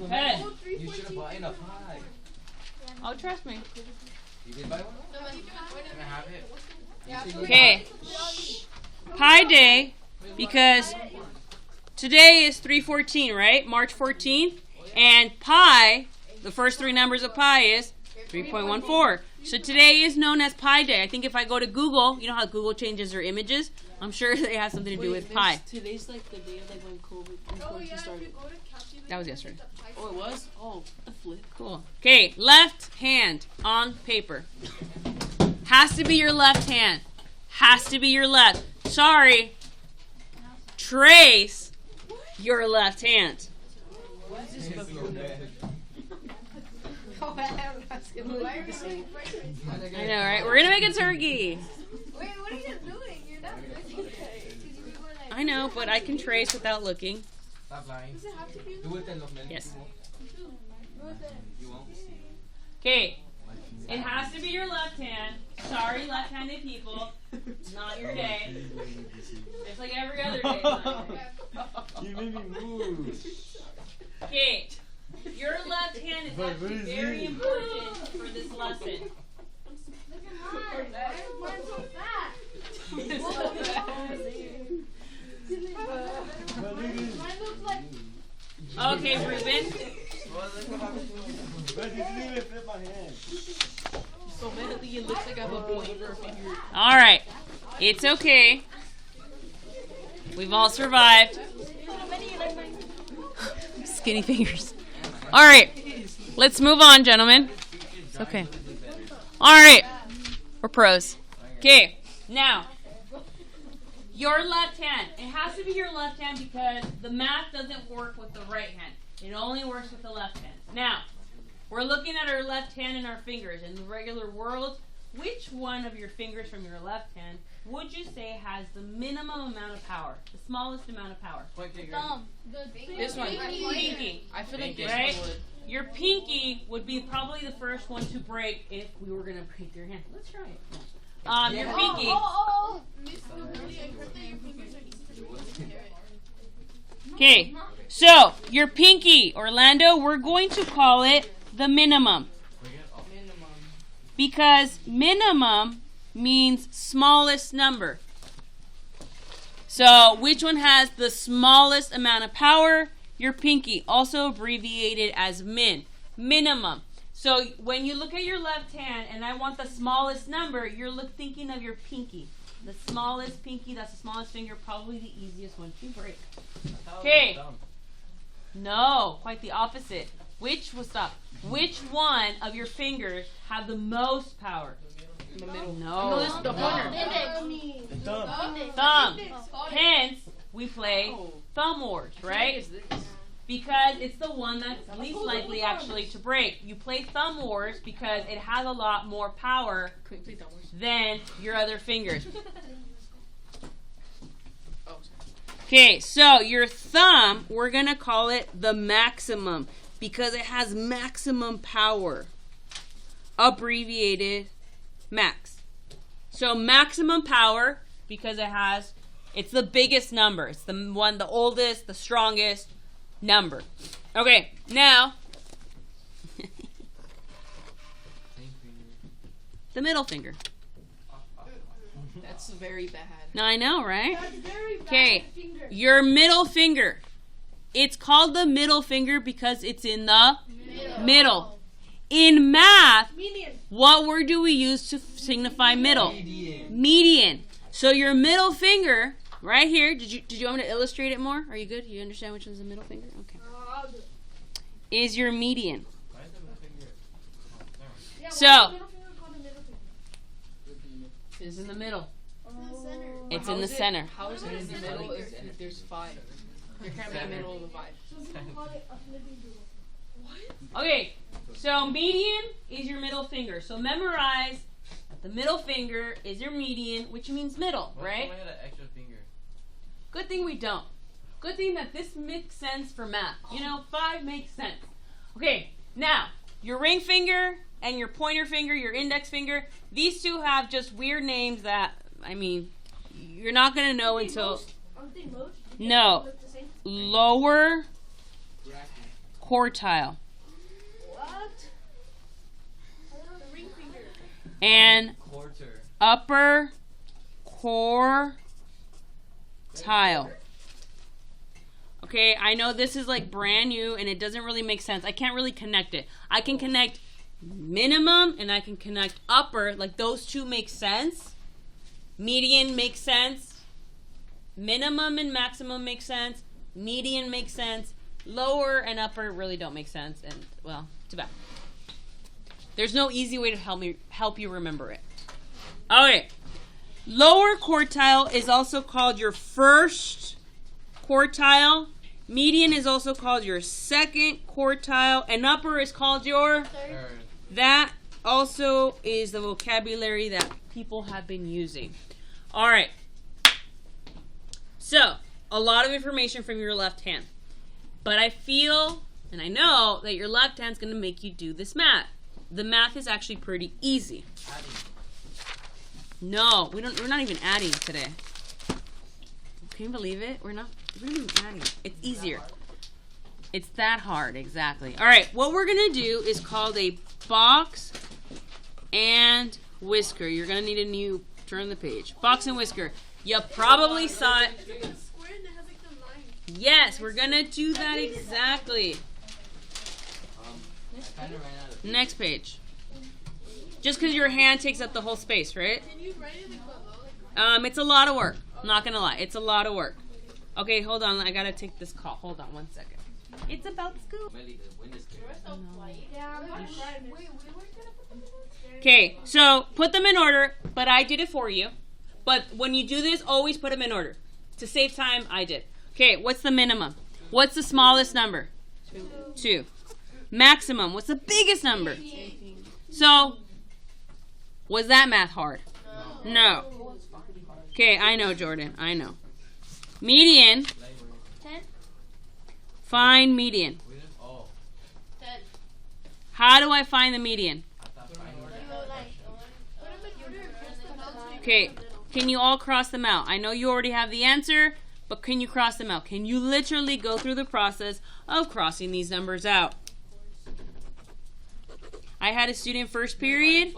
Hey. You should have bought in a pie. Oh, trust me. You did buy one? Can I have it? Okay. Pi Day, because today is 3/14, right? March 14th. And pi, the first three numbers of pi is 3.14. So today is known as Pi Day. I think if I go to Google, you know how Google changes their images? I'm sure they have something to do with pi. Today's like the day of like when COVID started. That was yesterday. Oh, it was? Oh, a flip. Cool. Okay, left hand on paper. Has to be your left hand. Has to be your left. Sorry. Trace your left hand. What is this? I know, right? We're going to make a turkey. Wait, what are you doing? You're not looking at it. I know, but I can trace without looking. Stop lying. Does it have to be? Do it then, look, man. Yes. You won't. Okay. It has to be your left hand. Sorry, left-handed people. It's not your day. It's like every other day. It's not your day. You made me move. Okay. Your left hand is actually very important for this lesson. Look at mine. Why is mine so fat? Mine looks like... Okay, Ruben. But you didn't even flip my hand. So mentally, it looks like I have a pointer finger. All right. It's okay. We've all survived. Skinny fingers. All right. Let's move on, gentlemen. It's okay. All right. We're pros. Okay. Now, your left hand. It has to be your left hand because the math doesn't work with the right hand. It only works with the left hand. Now, we're looking at our left hand and our fingers. In the regular world, which one of your fingers from your left hand would you say has the minimum amount of power? The smallest amount of power? Thumb. This one. Pinky. I feel like this Right? one would. Your pinky would be probably the first one to break if we were going to break your hand. Let's try it. Your pinky. Okay, so your pinky, Orlando, we're going to call it the minimum. Because minimum means smallest number. So which one has the smallest amount of power? Your pinky, also abbreviated as min. Minimum. So when you look at your left hand and I want the smallest number, you're thinking of your pinky. The smallest pinky, that's the smallest finger, probably the easiest one to break. Okay. No, quite the opposite. Which one of your fingers have the most power? In the middle. No. The pointer. The thumb. Thumb. Hence, we play thumb wars, right? Because it's the one that's least likely actually to break. You play thumb wars because it has a lot more power than your other fingers. Okay, so your thumb, we're going to call it the maximum because it has maximum power. Abbreviated max. So maximum power because it's the biggest number. It's the oldest, the strongest number. Okay, now the middle finger. That's very bad. Now I know, right? Okay, your middle finger. It's called the middle finger because it's in the middle. In math, what word do we use to signify middle? Median. So your middle finger, right here. Did you want me to illustrate it more? Are you good? You understand which one's the middle finger? Okay. Is your median. So it's in the middle. It's in the center. How is it in the middle if there's 5? There can't be a middle of the 5. Okay, so median is your middle finger. So memorize the middle finger is your median, which means middle, right? What if I had an extra finger? Good thing we don't. Good thing that this makes sense for math. 5 makes sense. Okay, now, your ring finger and your pointer finger, your index finger, these two have just weird names that, you're not going to know until... No. Lower quartile. What? The ring finger. And Quarter. upper quartile. Okay, I know this is like brand new and it doesn't really make sense. I can't really connect it. I can connect minimum and I can connect upper. Like those two make sense. Median makes sense. Minimum and maximum make sense. Median makes sense. Lower and upper really don't make sense. And well, too bad. There's no easy way to help you remember it. Okay. Lower quartile is also called your first quartile. Median is also called your second quartile. And upper is called your Third. That also is the vocabulary that people have been using. All right. So, a lot of information from your left hand. But I feel, and I know, that your left hand's going to make you do this math. The math is actually pretty easy. Adding. No, we're not even adding today. Can you believe it? We're not even adding. It's easier. It's that hard, exactly. All right, what we're going to do is called a box and whisker. You're going to need a new, turn the page. Box and whisker. You probably saw it. Square and it has like the line. Yes, we're going to do that exactly. I kind of ran out of. Next page. Just because your hand takes up the whole space, right? Can you write it like below? It's a lot of work. I'm not going to lie. It's a lot of work. Okay, hold on. I got to take this call. Hold on one second. It's about school. Melly, the wind is clear. Yeah, I'm not trying. Wait, we weren't gonna put them in. Okay, so put them in order, but I did it for you. But when you do this, always put them in order. To save time, I did. Okay, what's the minimum? What's the smallest number? 2. Maximum, what's the biggest number? So, was that math hard? No. Okay, I know, Jordan. I know. Median. 10. Find median. We didn't. Oh. 10. How do I find the median? I thought fine. Okay, can you all cross them out? I know you already have the answer, but can you cross them out? Can you literally go through the process of crossing these numbers out? I had a student first period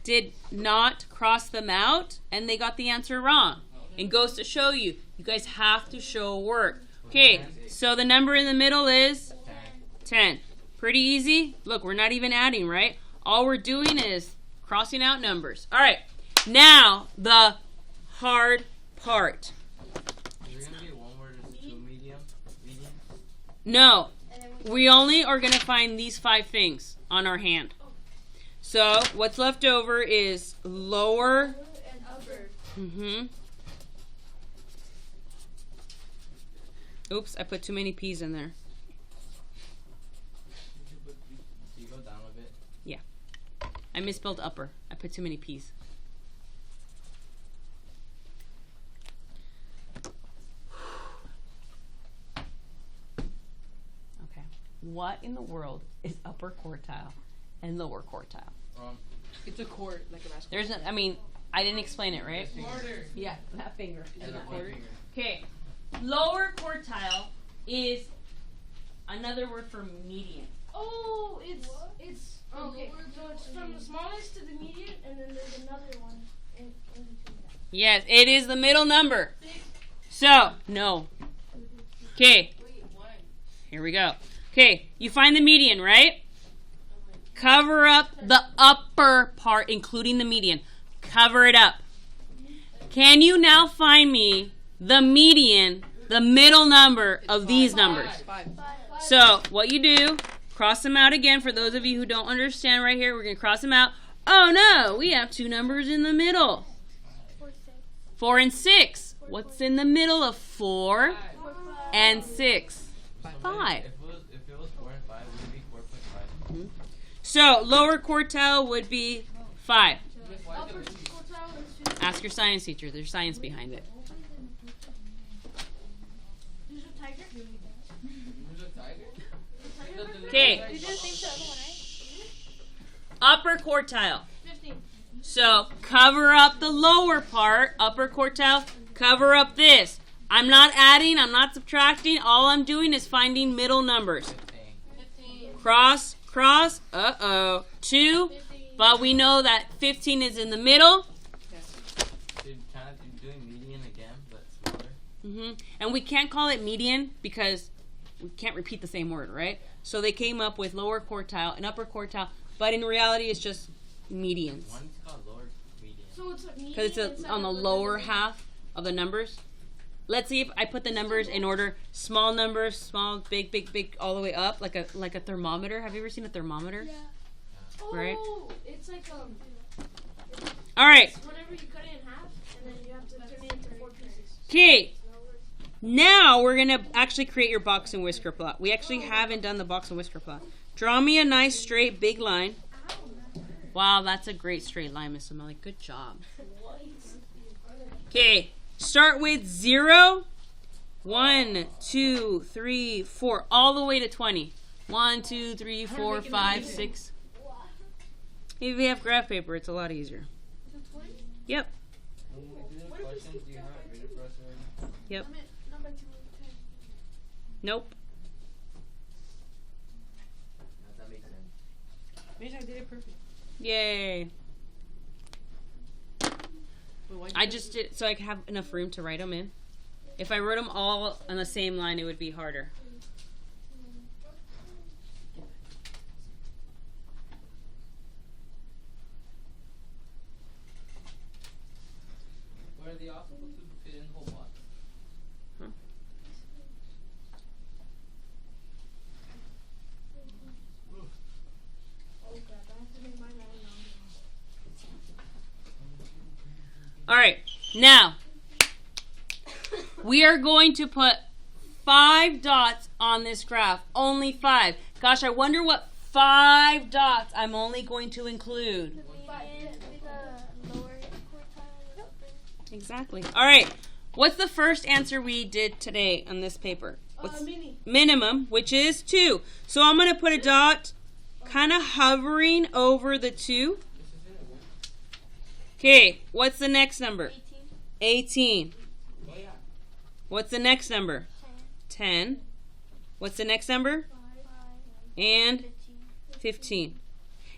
did not cross them out, and they got the answer wrong. It goes to show you, you guys have to show work. Okay, so the number in the middle is 10. Pretty easy. Look, we're not even adding, right? All we're doing is crossing out numbers. All right, now the hard part. Is there going to be one where there's 2 medium? Medium? No, we only are going to find these 5 things on our hand. So what's left over is lower. And upper. Oops, I put too many P's in there. Do you go down a bit? Yeah. I misspelled upper. I put too many P's. Okay. What in the world is upper quartile and lower quartile? It's a court, like a basketball. There's no, I mean, I didn't explain it, right? Smarter. Yeah, that finger. And the quarter. finger. Okay. Lower quartile is another word for median. Oh, it's okay. So it's from the smallest to the median, and then there's another one in between that. Yes, it is the middle number. So, no. Okay. Here we go. Okay, you find the median, right? Cover up the upper part, including the median. Cover it up. Can you now find me the median, the middle number of these numbers? 5. So, what you do, cross them out again. For those of you who don't understand right here, we're going to cross them out. Oh no, we have 2 numbers in the middle. 4 and 6. What's in the middle of 4 and 6? 5. If it was 4 and 5, would it be 4.5? So, lower quartile would be 5. Upper quartile is 15. Ask your science teacher. There's science behind it. There's a tiger. Who's a tiger? Okay. You didn't think the other one, right? Upper quartile. 15. So, cover up the lower part. Upper quartile, cover up this. I'm not adding. I'm not subtracting. All I'm doing is finding middle numbers. 15. Cross, cross. 2. But we know that 15 is in the middle. Dude, kind of doing median again, but smaller. And we can't call it median because we can't repeat the same word, right? So they came up with lower quartile and upper quartile, but in reality it's just medians. One's called lower median. So it's a median. Because it's on the lower half of the numbers. Let's see if I put the numbers in order. Small numbers, small, big, big, big, all the way up, like a thermometer. Have you ever seen a thermometer? Yeah. Right. Oh, it's like All right. whenever you cut it in half, and then you have to turn it into 4 pieces. Okay. Now we're gonna actually create your box and whisker plot. We actually haven't done the box and whisker plot. Draw me a nice straight big line. Wow, that's a great straight line, Miss Amelie. Good job. Okay. Start with 0, 1, 2, 3, 4, all the way to 20. 1, 2, 3, 4, 5, 6. If you have graph paper, it's a lot easier. Yep. Yep. Nope. That makes sense. Maybe I did it perfect. Yay. I just did so I could have enough room to write them in. If I wrote them all on the same line, it would be harder. Where are they also supposed to fit in the whole box? Huh? All right, now we are going to put 5 dots on this graph. Only 5. Gosh, I wonder what 5 dots I'm only going to include. Exactly. All right. What's the first answer we did today on this paper? What's minimum, which is 2. So I'm going to put a dot kind of hovering over the 2. Okay, what's the next number? 18. What's the next number? 10. What's the next number? And 15.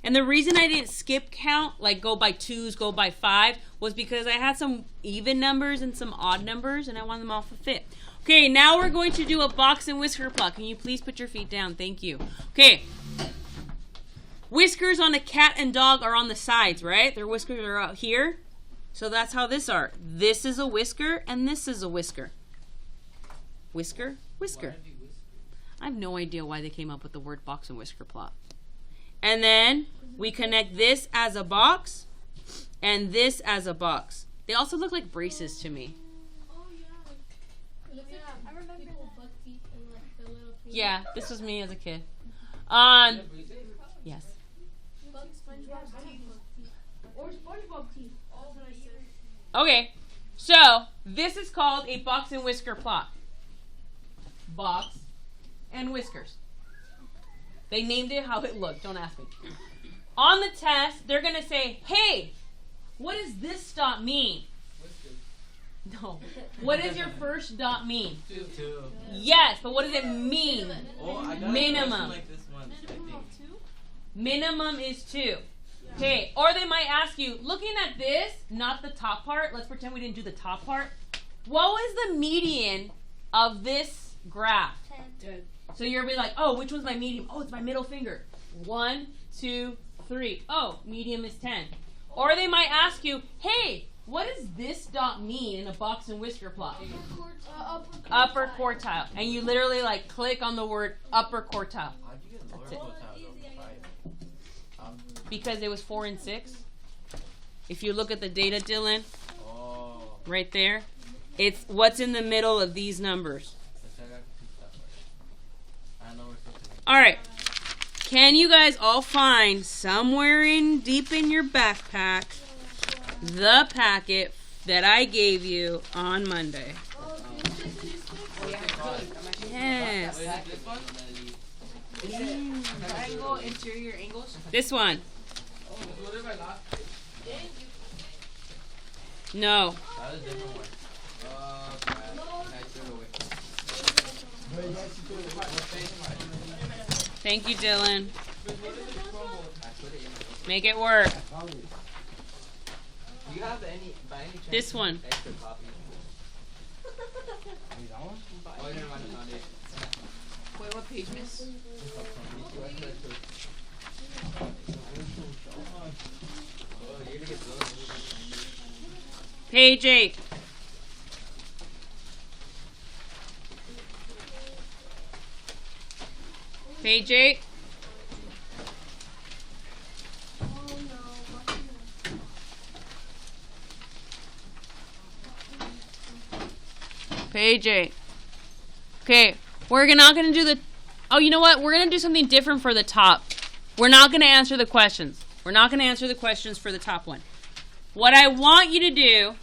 And the reason I didn't skip count, like go by 2s, go by 5, was because I had some even numbers and some odd numbers, and I wanted them all to fit. Okay, now we're going to do a box and whisker plot. Can you please put your feet down? Thank you. Okay. Whiskers on a cat and dog are on the sides, right? Their whiskers are out here. So that's how this are. This is a whisker, and this is a whisker. Whisker, whisker. I have no idea why they came up with the word box and whisker plot. And then we connect this as a box and this as a box. They also look like braces to me. Yeah, this was me as a kid. Yes. Okay, so this is called a box and whisker plot. Box and whiskers. They named it how it looked. Don't ask me. On the test, they're going to say, hey, what does this dot mean? No. What does your first dot mean? 2. Yes, but what does it mean? Oh, I got minimum. like this one, I think. Minimum is 2. Okay, or they might ask you, looking at this, not the top part, let's pretend we didn't do the top part. What was the median of this graph? 10. So you're gonna be like, oh, which one's my medium? Oh, it's my middle finger. 1, 2, 3. Oh, medium is 10. Or they might ask you, hey, what does this dot mean in a box and whisker plot? Upper quartile. And you literally like click on the word upper quartile. How'd you get lower That's it. quartile over 5? Because it was 4 and 6. If you look at the data, Dylan, right there, it's what's in the middle of these numbers. All right. Can you guys all find somewhere in deep in your backpack the packet that I gave you on Monday? Yes. Triangle, interior angles. This one. No. That was a different one. I threw it away. Thank you, Dylan. I put it in my Make it work. Do you have any, by any chance, This one. extra copies? That one? Oh, never mind, I found it. Wait, what page, miss? Oh, you're gonna get blown. Page 8. Page 8. Page 8. Okay, we're not going to do the... Oh, you know what? We're going to do something different for the top. We're not going to answer the questions. We're not going to answer the questions for the top one. What I want you to do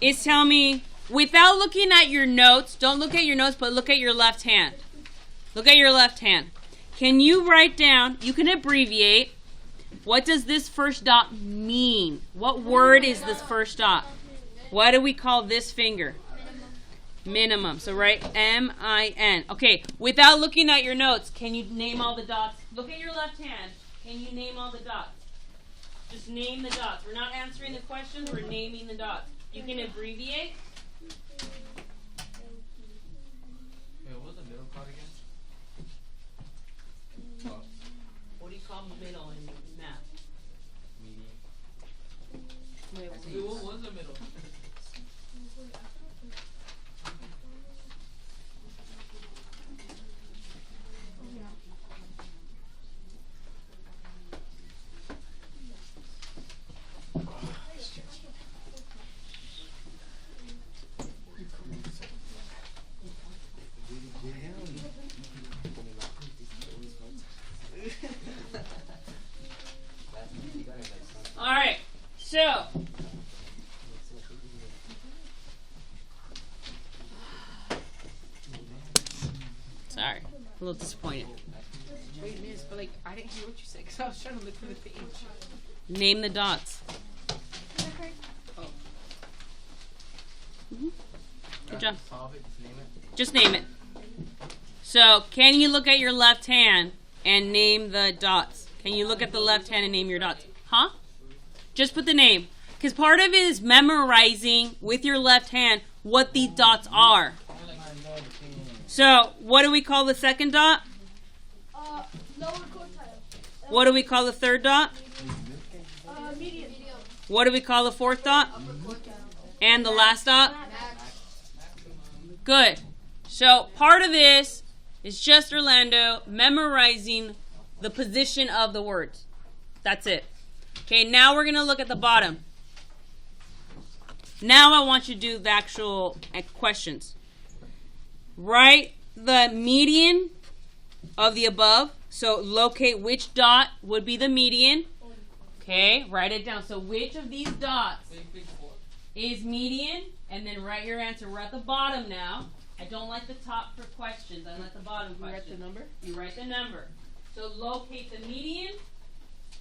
is tell me, without looking at your notes, don't look at your notes, but look at your left hand. Look at your left hand. Can you write down, you can abbreviate, what does this first dot mean? What word is this first dot? What do we call this finger? Minimum. So write M-I-N. Okay, without looking at your notes, can you name all the dots? Look at your left hand. Can you name all the dots? Just name the dots. We're not answering the questions, we're naming the dots. You can abbreviate. Wait, what was the middle card again? What do you call middle in math? Median. Wait, Wait, what was the middle? all right, so sorry, a little disappointed. Wait, miss, but like, I didn't hear what you said because I was trying to look for the page. Name the dots. Good job. Solve it, just name it. Just name it. So, can you look at your left hand and name the dots? Can you look at the left hand and name your dots? Huh? Just put the name. Because part of it is memorizing with your left hand what these dots are. So, what do we call the second dot? Lower quartile. What do we call the third dot? Median. What do we call the fourth dot? And the last dot? Good. So part of this is just Orlando memorizing the position of the words. That's it. Okay, now we're going to look at the bottom. Now I want you to do the actual questions. Write the median of the above. So locate which dot would be the median. Okay, write it down. So which of these dots is median? And then write your answer. We're at the bottom now. I don't like the top for questions. I like the bottom You write questions. the number? You write the number. So locate the median.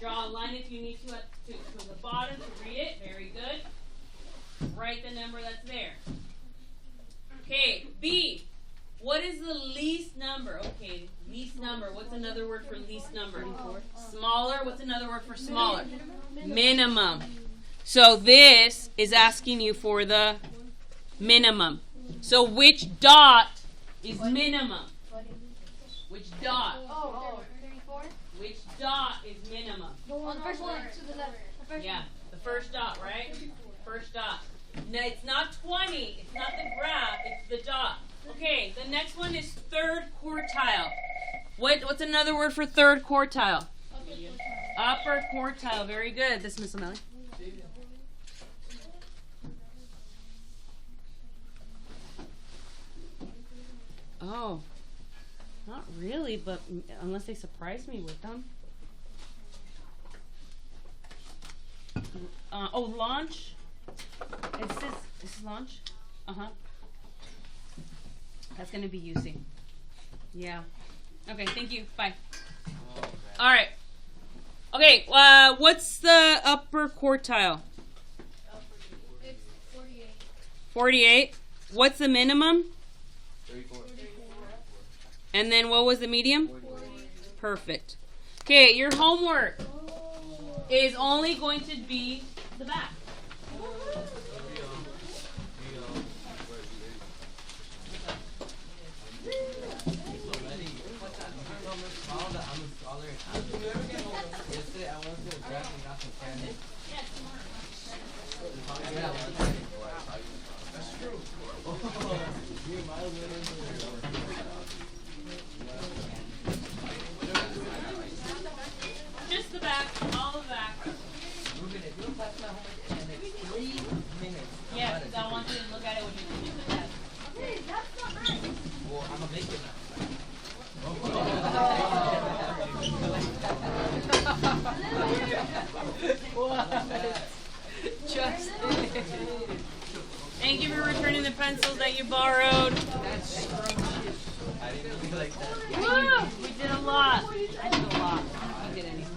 Draw a line if you need to the bottom to read it. Very good. Write the number that's there. Okay, B. What is the least number? Okay, least number. What's another word for least number? Smaller. What's another word for smaller? Minimum. So this is asking you for the minimum. So which dot is minimum? Which dot? Oh, 34? Which dot is minimum? Oh, the first one to the left. The first Yeah, the first dot, right? First dot. No, it's not 20. It's not the graph. It's the dot. Okay, the next one is third quartile. What's another word for third quartile? Upper quartile. Very good. This is Miss O'Malley. Oh, not really, but unless they surprise me with them. Launch. This is launch. That's gonna be using. Yeah. Okay. Thank you. Bye. All right. Okay. What's the upper quartile? It's 48. 48. What's the minimum? 34. And then what was the medium? Perfect. Okay, your homework is only going to be the back. Just the back, all the back. Yeah, because I want you to look at it when you finish the test. Okay, that's not right. Well, I'm gonna make it Thank you for returning the pencils that you borrowed. I didn't really like that. Woo! We did a lot. I did a lot. You did anything.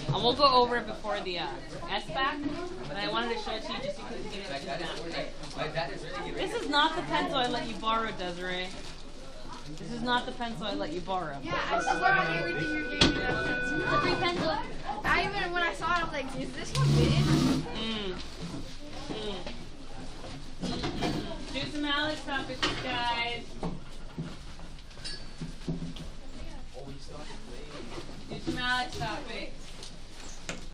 And we'll go over it before the S-back, but I wanted to show it to you just so you could get it to the This is not the pencil I let you borrow, Desiree. This is not the pencil I let you borrow. Yeah, I swear everything you're giving me that pencil. The free pencil. I even, when I saw it, I'm like, is this one big? Do some Alex topics, guys. Do some Alex topics.